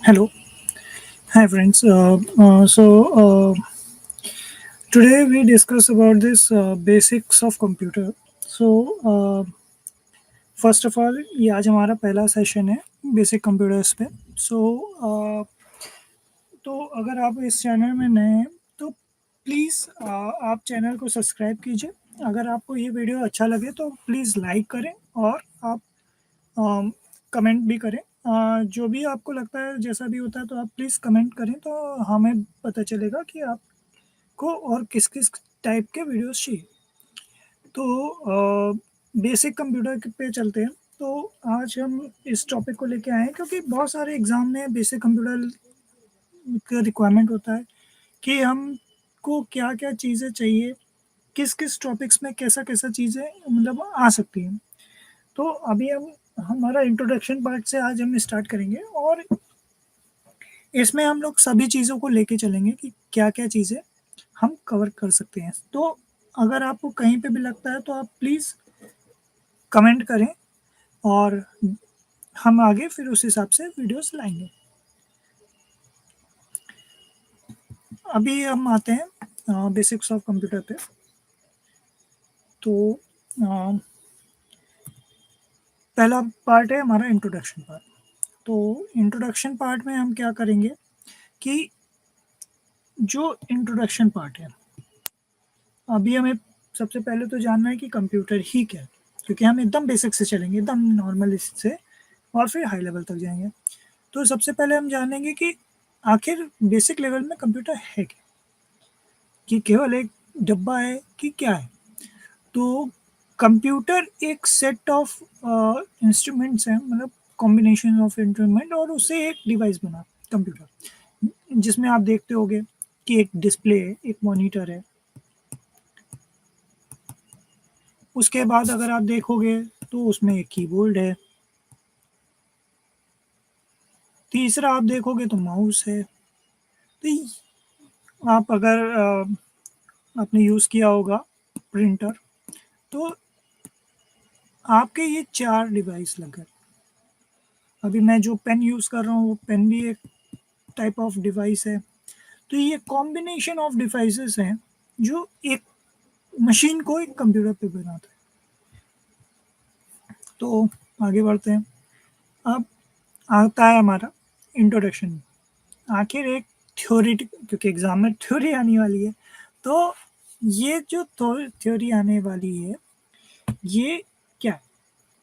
Hello, hi friends. Today we discuss about this basics of computer. So first of all, ये आज हमारा पहला session है basic computers पे. सो तो अगर आप इस चैनल में नए हैं तो प्लीज़ आप चैनल को सब्सक्राइब कीजिए. अगर आपको ये वीडियो अच्छा लगे तो प्लीज़ लाइक करें और आप कमेंट भी करें. जो भी आपको लगता है जैसा भी होता है तो आप प्लीज़ कमेंट करें तो हमें पता चलेगा कि आपको और किस किस टाइप के वीडियोस चाहिए. तो बेसिक कंप्यूटर पे चलते हैं. तो आज हम इस टॉपिक को लेके आए हैं क्योंकि बहुत सारे एग्ज़ाम में बेसिक कंप्यूटर का रिक्वायरमेंट होता है कि हमको क्या क्या चीज़ें चाहिए, किस किस टॉपिक्स में कैसा कैसा चीज़ें मतलब आ सकती हैं. तो अभी हम हमारा इंट्रोडक्शन पार्ट से आज हम स्टार्ट करेंगे और इसमें हम लोग सभी चीज़ों को लेके चलेंगे कि क्या-क्या चीज़ें हम कवर कर सकते हैं. तो अगर आपको कहीं पे भी लगता है तो आप प्लीज़ कमेंट करें और हम आगे फिर उस हिसाब से वीडियोस लाएँगे. अभी हम आते हैं बेसिक्स ऑफ कंप्यूटर पे. तो अ, पहला पार्ट है हमारा इंट्रोडक्शन पार्ट. तो इंट्रोडक्शन पार्ट में हम क्या करेंगे कि जो इंट्रोडक्शन पार्ट है, अभी हमें सबसे पहले तो जानना है कि कंप्यूटर ही क्या है, क्योंकि हम एकदम बेसिक से चलेंगे, एकदम नॉर्मल इससे और फिर हाई लेवल तक जाएँगे. तो सबसे पहले हम जानेंगे कि आखिर बेसिक लेवल में कंप्यूटर है क्या? कि केवल एक डब्बा है कि क्या है? तो कंप्यूटर एक सेट ऑफ इंस्ट्रूमेंट्स हैं, मतलब कॉम्बिनेशन ऑफ इंस्ट्रूमेंट और उससे एक डिवाइस बना कंप्यूटर, जिसमें आप देखते होंगे कि एक डिस्प्ले है, एक मॉनिटर है. उसके बाद अगर आप देखोगे तो उसमें एक कीबोर्ड है. तीसरा आप देखोगे तो माउस है. तो आप अगर आपने यूज़ किया होगा प्रिंटर, तो आपके ये 4 डिवाइस लग गए. अभी मैं जो पेन यूज़ कर रहा हूँ वो पेन भी एक टाइप ऑफ डिवाइस है. तो ये कॉम्बिनेशन ऑफ डिवाइसेस हैं जो एक मशीन को एक कंप्यूटर पे बनाता है. तो आगे बढ़ते हैं. अब आता है हमारा इंट्रोडक्शन. आखिर एक थ्योरेटिक, क्योंकि एग्ज़ाम में थ्योरी आने वाली है, तो ये जो थ्योरी आने वाली है, ये क्या है?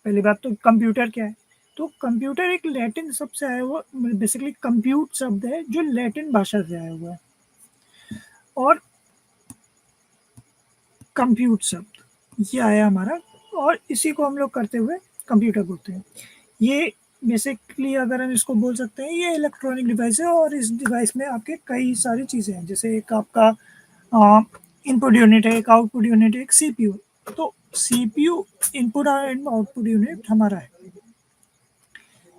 पहली बात तो कंप्यूटर क्या है? तो कंप्यूटर एक लैटिन शब्द से आया हुआ, बेसिकली कंप्यूट शब्द है जो लैटिन भाषा से आया हुआ है. और कंप्यूट शब्द ये आया हमारा, और इसी को हम लोग करते हुए कंप्यूटर बोलते हैं. ये बेसिकली अगर हम इसको बोल सकते हैं, ये इलेक्ट्रॉनिक डिवाइस है और इस डिवाइस में आपके कई सारी चीज़ें हैं. जैसे एक आपका इनपुट यूनिट है, एक आउटपुट यूनिट है, एक सीपीयू. तो CPU input and output unit हमारा है.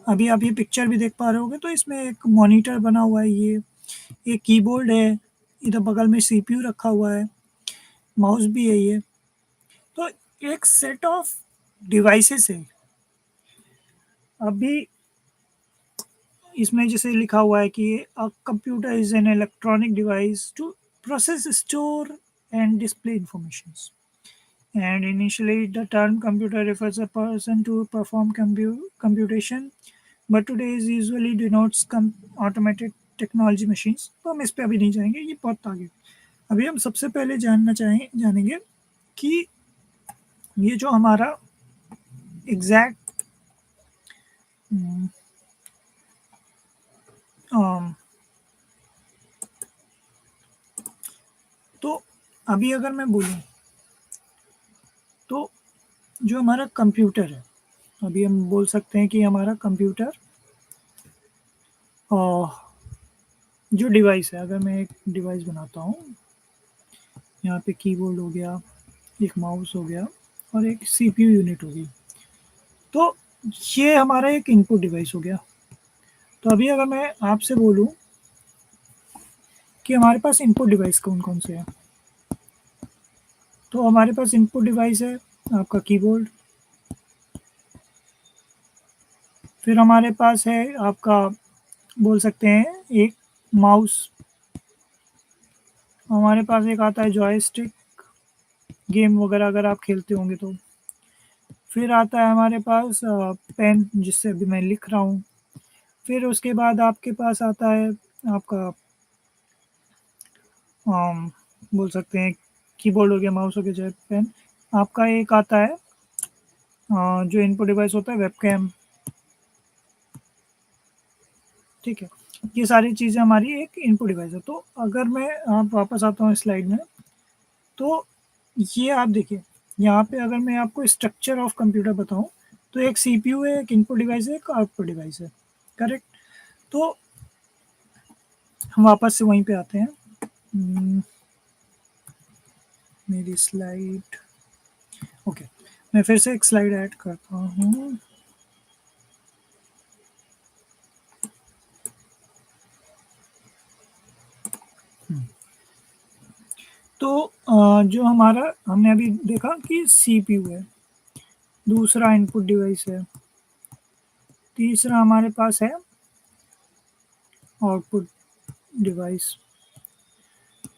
अभी आप ये पिक्चर भी देख पा रहे होंगे तो इसमें एक मॉनिटर बना हुआ है, ये एक कीबोर्ड है, इधर बगल में सीपीयू रखा हुआ है, माउस भी है ये. तो एक सेट ऑफ डिवाइसेस है. अभी इसमें जैसे लिखा हुआ है कि a computer is an electronic device to process, store and display informations. And initially, the term computer refers a person to perform computation, but today is usually denotes automated technology machines. तो हम इस पे अभी नहीं जाएंगे, ये बहुत आगे. अभी हम सबसे पहले जानेंगे कि ये जो हमारा एग्जैक्ट तो अभी अगर मैं बोलूँ तो जो हमारा कंप्यूटर है, अभी हम बोल सकते हैं कि हमारा कंप्यूटर जो डिवाइस है, अगर मैं एक डिवाइस बनाता हूँ, यहाँ पे कीबोर्ड हो गया, एक माउस हो गया और एक सीपीयू यूनिट हो गई. तो ये हमारा एक इनपुट डिवाइस हो गया. तो अभी अगर मैं आपसे बोलूँ कि हमारे पास इनपुट डिवाइस कौन-कौन से हैं? तो हमारे पास इनपुट डिवाइस है आपका कीबोर्ड, फिर हमारे पास है आपका बोल सकते हैं एक माउस, हमारे पास एक आता है जॉयस्टिक, गेम वगैरह अगर आप खेलते होंगे तो। फिर आता है हमारे पास पेन, जिससे अभी मैं लिख रहा हूँ। फिर उसके बाद आपके पास आता है आपका बोल सकते हैं कीबोर्ड हो गया, माउस हो गया, चाहे पेन। आपका एक आता है जो इनपुट डिवाइस होता है वेबकैम, ठीक है। ये सारी चीज़ें हमारी एक इनपुट डिवाइस है। तो अगर मैं आप वापस आता हूँ स्लाइड में, तो ये आप देखिए, यहाँ पे अगर मैं आपको स्ट्रक्चर ऑफ कंप्यूटर बताऊँ, तो एक सीपीयू है, एक इनपुट डिवाइस है, एक आउटपुट डिवाइस है, करेक्ट। तो हम वापस से वहीं पे आते हैं। मेरी स्लाइड, ओके, मैं फिर से एक स्लाइड ऐड करता हूँ। तो जो हमारा हमने अभी देखा कि सीपीयू है, दूसरा इनपुट डिवाइस है, तीसरा हमारे पास है आउटपुट डिवाइस।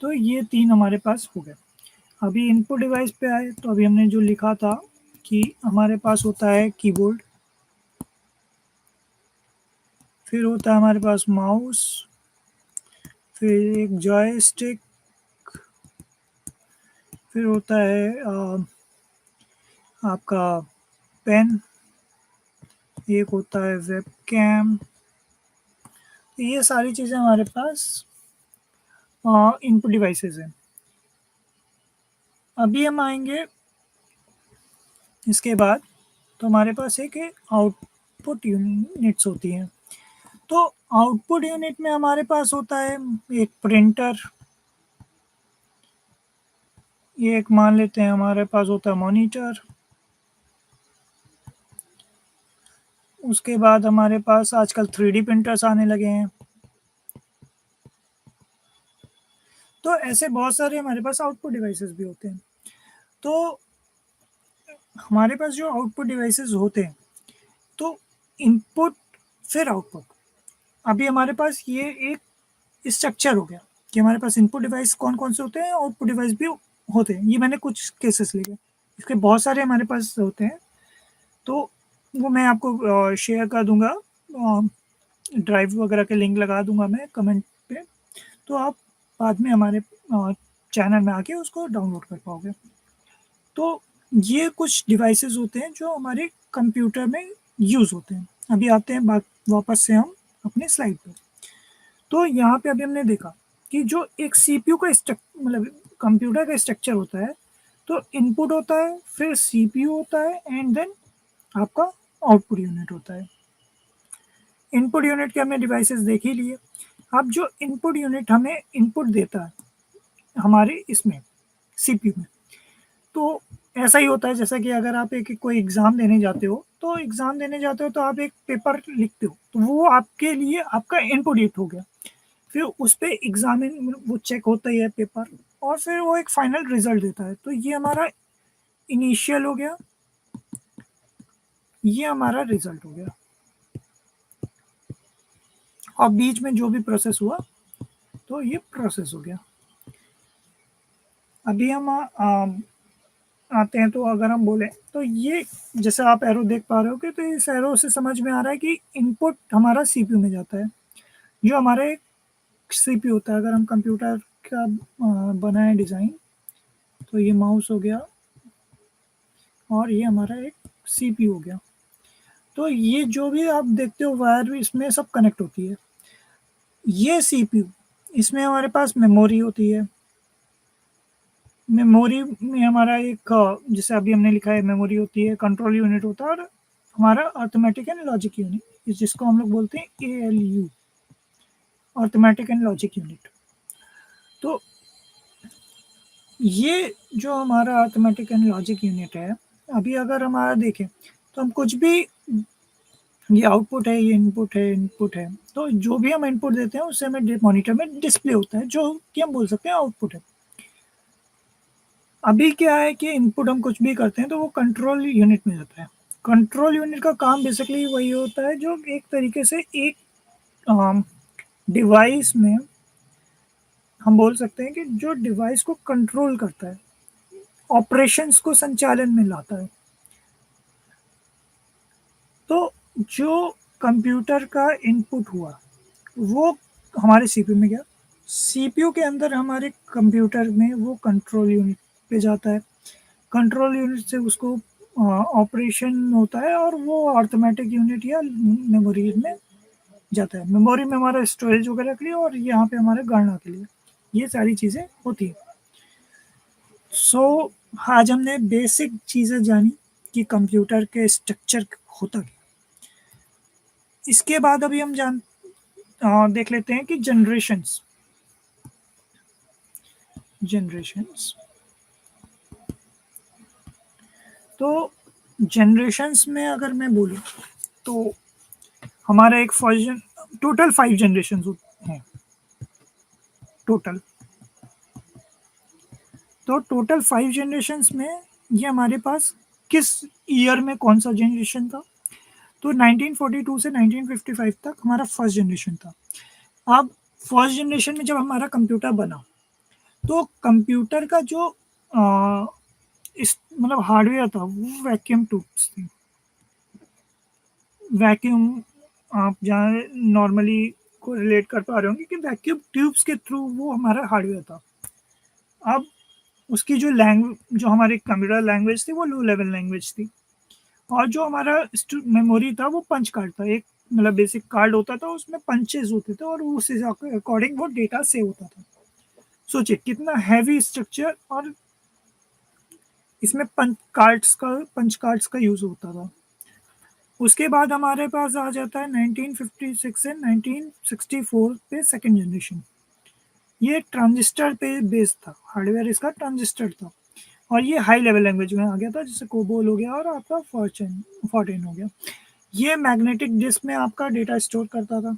तो ये तीन हमारे पास हो गए। अभी इनपुट डिवाइस पे आए, तो अभी हमने जो लिखा था कि हमारे पास होता है कीबोर्ड, फिर होता है हमारे पास माउस, फिर एक जॉयस्टिक, फिर होता है आपका पेन, एक होता है वेबकैम। तो ये सारी चीज़ें हमारे पास इनपुट डिवाइसेस हैं। अभी हम आएंगे इसके बाद, तो हमारे पास एक आउटपुट यूनिट्स होती हैं। तो आउटपुट यूनिट में हमारे पास होता है एक प्रिंटर, ये एक मान लेते हैं हमारे पास होता है मॉनिटर। उसके बाद हमारे पास आजकल 3D प्रिंटर्स आने लगे हैं। तो ऐसे बहुत सारे हमारे पास आउटपुट डिवाइसेस भी होते हैं। तो हमारे पास जो आउटपुट डिवाइसेस होते हैं, तो इनपुट फिर आउटपुट, अभी हमारे पास ये एक स्ट्रक्चर हो गया कि हमारे पास इनपुट डिवाइस कौन कौन से होते हैं, आउटपुट डिवाइस भी होते हैं। ये मैंने कुछ केसेस लिए, इसके बहुत सारे हमारे पास होते हैं। तो वो मैं आपको शेयर कर दूंगा, ड्राइव वगैरह के लिंक लगा दूंगा मैं कमेंट पे, तो आप बाद में हमारे चैनल में आके उसको डाउनलोड कर पाओगे। तो ये कुछ डिवाइसेस होते हैं जो हमारे कंप्यूटर में यूज़ होते हैं। अभी आते हैं वापस से हम अपने स्लाइड पे। तो यहाँ पे अभी हमने देखा कि जो एक सीपीयू का मतलब कंप्यूटर का स्ट्रक्चर होता है, तो इनपुट होता है, फिर सीपीयू होता है, एंड देन आपका आउटपुट यूनिट होता है। इनपुट यूनिट के हमने डिवाइसेस देख ही लिए। अब जो इनपुट यूनिट हमें इनपुट देता है हमारे इसमें सीपीयू में, तो ऐसा ही होता है जैसा कि अगर आप एक कोई एग्ज़ाम देने जाते हो, तो एग्ज़ाम देने जाते हो तो आप एक पेपर लिखते हो, तो वो आपके लिए आपका इनपुट यूनिट हो गया। फिर उस पे एग्जामिन वो चेक होता ही है पेपर, और फिर वो एक फाइनल रिजल्ट देता है। तो ये हमारा इनिशियल हो गया, ये हमारा रिजल्ट हो गया, और बीच में जो भी प्रोसेस हुआ, तो ये प्रोसेस हो गया। अभी हम आते हैं, तो अगर हम बोले तो ये जैसे आप एरो देख पा रहे हो कि, तो इस एरो से समझ में आ रहा है कि इनपुट हमारा सीपीयू में जाता है, जो हमारा एक सीपीयू होता है। अगर हम कंप्यूटर का बनाए डिज़ाइन, तो ये माउस हो गया, और ये हमारा एक सीपीयू हो गया। तो ये जो भी आप देखते हो वायर इसमें सब कनेक्ट होती है। ये सीपीयू, इसमें हमारे पास मेमोरी होती है। मेमोरी में हमारा एक जैसे अभी हमने लिखा है मेमोरी होती है, कंट्रोल यूनिट होता है, और हमारा अर्थमेटिक एंड लॉजिक यूनिट, जिसको हम लोग बोलते हैं ALU, arithmetic and logic unit. तो ये जो हमारा अर्थमेटिक एंड लॉजिक यूनिट है, अभी अगर हमारा देखें, तो हम कुछ भी, ये आउटपुट है, ये इनपुट है, इनपुट है, तो जो भी हम इनपुट देते हैं उससे हमें मॉनिटर में डिस्प्ले होता है, जो कि हम बोल सकते हैं आउटपुट है। अभी क्या है कि इनपुट हम कुछ भी करते हैं तो वो कंट्रोल यूनिट में जाता है। कंट्रोल यूनिट का काम बेसिकली वही होता है जो एक तरीके से एक डिवाइस में हम बोल सकते हैं कि जो डिवाइस को कंट्रोल करता है, ऑपरेशंस को संचालन में लाता है। तो जो कंप्यूटर का इनपुट हुआ वो हमारे सीपीयू में गया, सीपीयू के अंदर हमारे कंप्यूटर में वो कंट्रोल यूनिट पे जाता है, कंट्रोल यूनिट से उसको ऑपरेशन होता है और वो अर्थमेटिक यूनिट या मेमोरी में जाता है। मेमोरी में हमारा स्टोरेज वगैरह के लिए और यहाँ पे हमारे गणना के लिए ये सारी चीज़ें होती हैं। सो आज हमने बेसिक चीज़ें जानी कि कंप्यूटर के स्ट्रक्चर होता क्या। इसके बाद अभी हम देख लेते हैं कि जनरेशन्स। तो जनरेशन्स में अगर मैं बोलूँ तो हमारा एक फर्जन टोटल 5 जनरेशन हैं टोटल। तो टोटल 5 जनरेशन्स में ये हमारे पास किस ईयर में कौन सा जनरेशन था, तो 1942 से 1955 तक हमारा फर्स्ट जनरेशन था। अब फर्स्ट जनरेशन में जब हमारा कंप्यूटर बना तो कंप्यूटर का जो इस मतलब हार्डवेयर था वो वैक्यूम ट्यूब्स थी। वैक्यूम आप जहाँ नॉर्मली को रिलेट कर पा रहे होंगे कि वैक्यूम ट्यूब्स के थ्रू वो हमारा हार्डवेयर था। अब उसकी जो हमारी कंप्यूटर लैंग्वेज थी वो लो लेवल लैंग्वेज थी, और जो हमारा मेमोरी था वो पंच कार्ड था। एक मतलब बेसिक कार्ड होता था, उसमें पंचेज होते थे और उस अकॉर्डिंग वो डेटा सेव होता था। सोचिए कितना हैवी स्ट्रक्चर, और इसमें पंच कार्ड्स का यूज होता था। उसके बाद हमारे पास आ जाता है 1956 से 1964 पे सेकेंड जनरेशन। ये ट्रांजिस्टर पे बेस्ड था, हार्डवेयर इसका ट्रांजिस्टर था, और ये हाई लेवल लैंग्वेज में आ गया था, जैसे कोबोल हो गया और आपका फॉर्टेन हो गया। ये मैग्नेटिक डिस्क में आपका डेटा स्टोर करता था।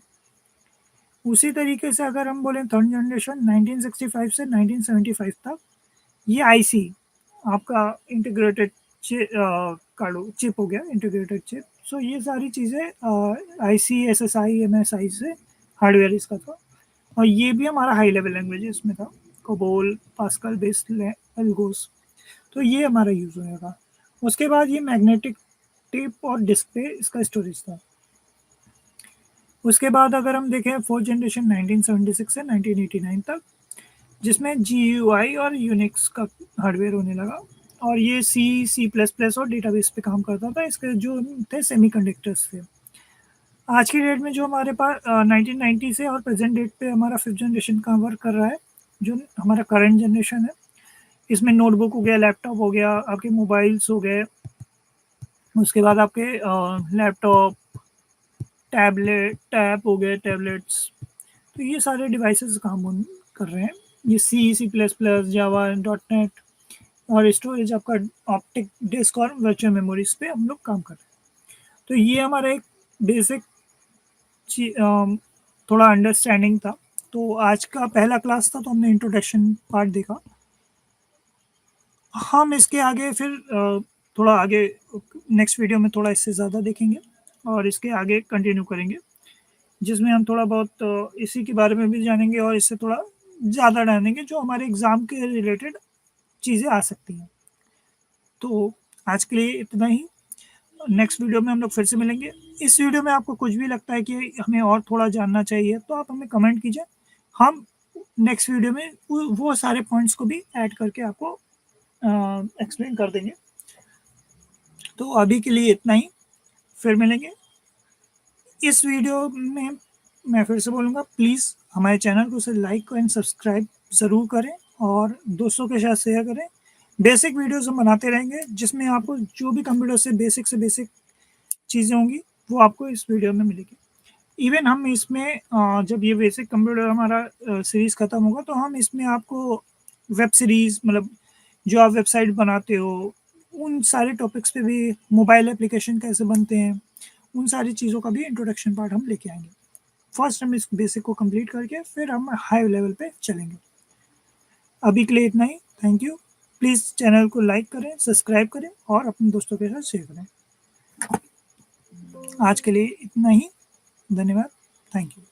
उसी तरीके से अगर हम बोलें थर्ड जनरेशन 1965 से 1975 तक, ये आईसी आपका इंटीग्रेटेड चिप हो गया, इंटीग्रेटेड चिप। सो ये सारी चीज़ें आईसी एसएसआई एमएसआई से हार्डवेयर इसका था, और ये भी हमारा हाई लेवल लैंग्वेज इसमें था, कोबोल पास्कल बेस्ड एल्गोस। तो ये हमारा यूज़ होगा। उसके बाद ये मैग्नेटिक टेप और डिस्क पे इसका स्टोरेज था। उसके बाद अगर हम देखें फोर्थ जनरेशन 1976 से 1989 तक, जिसमें GUI और यूनिक्स का हार्डवेयर होने लगा, और ये C++ और डेटाबेस पे काम करता था। इसके जो थे सेमीकंडक्टर्स थे। आज की डेट में जो हमारे पास 1990 से और प्रेजेंट डेट पे हमारा फिफ्थ जनरेशन का वर्क कर रहा है, जो हमारा करंट जनरेशन है, इसमें नोटबुक हो गया, लैपटॉप हो गया, आपके मोबाइल्स हो गए, उसके बाद आपके लैपटॉप, टैब हो गए, टैबलेट्स। तो ये सारे डिवाइसेस कर रहे हैं। ये C++, जावा, .NET और स्टोरेज आपका ऑप्टिक डिस्क और वर्चुअल मेमोरीज पे हम लोग काम कर रहे हैं। तो ये हमारा एक बेसिक थोड़ा अंडरस्टैंडिंग था। तो आज का पहला क्लास था, तो हमने इंट्रोडक्शन पार्ट देखा। हम इसके आगे फिर थोड़ा आगे नेक्स्ट वीडियो में थोड़ा इससे ज़्यादा देखेंगे और इसके आगे कंटिन्यू करेंगे, जिसमें हम थोड़ा बहुत इसी के बारे में भी जानेंगे और इससे थोड़ा ज़्यादा जानेंगे जो हमारे एग्ज़ाम के रिलेटेड चीज़ें आ सकती हैं। तो आज के लिए इतना ही। नेक्स्ट वीडियो में हम लोग फिर से मिलेंगे। इस वीडियो में आपको कुछ भी लगता है कि हमें और थोड़ा जानना चाहिए तो आप हमें कमेंट कीजिए। हम नेक्स्ट वीडियो में वो सारे पॉइंट्स को भी ऐड करके आपको एक्सप्लेन कर देंगे। तो अभी के लिए इतना ही, फिर मिलेंगे। इस वीडियो में मैं फिर से बोलूँगा, प्लीज़ हमारे चैनल को लाइक एंड सब्सक्राइब ज़रूर करें और दोस्तों के साथ शेयर करें। बेसिक वीडियोज़ हम बनाते रहेंगे, जिसमें आपको जो भी कंप्यूटर से बेसिक चीज़ें होंगी वो आपको इस वीडियो में मिलेगी। इवन हम इसमें जब ये बेसिक कंप्यूटर हमारा सीरीज़ ख़त्म होगा तो हम इसमें आपको वेब सीरीज़, मतलब जो आप वेबसाइट बनाते हो, उन सारे टॉपिक्स पे भी, मोबाइल एप्लीकेशन कैसे बनते हैं, उन सारी चीज़ों का भी इंट्रोडक्शन पार्ट हम लेके आएंगे। फर्स्ट हम इस बेसिक को कंप्लीट करके फिर हम हाई लेवल पे चलेंगे। अभी के लिए इतना ही। Thank you. प्लीज़ चैनल को लाइक करें, सब्सक्राइब करें और अपने दोस्तों के साथ शेयर करें। आज के लिए इतना ही। धन्यवाद। Thank you.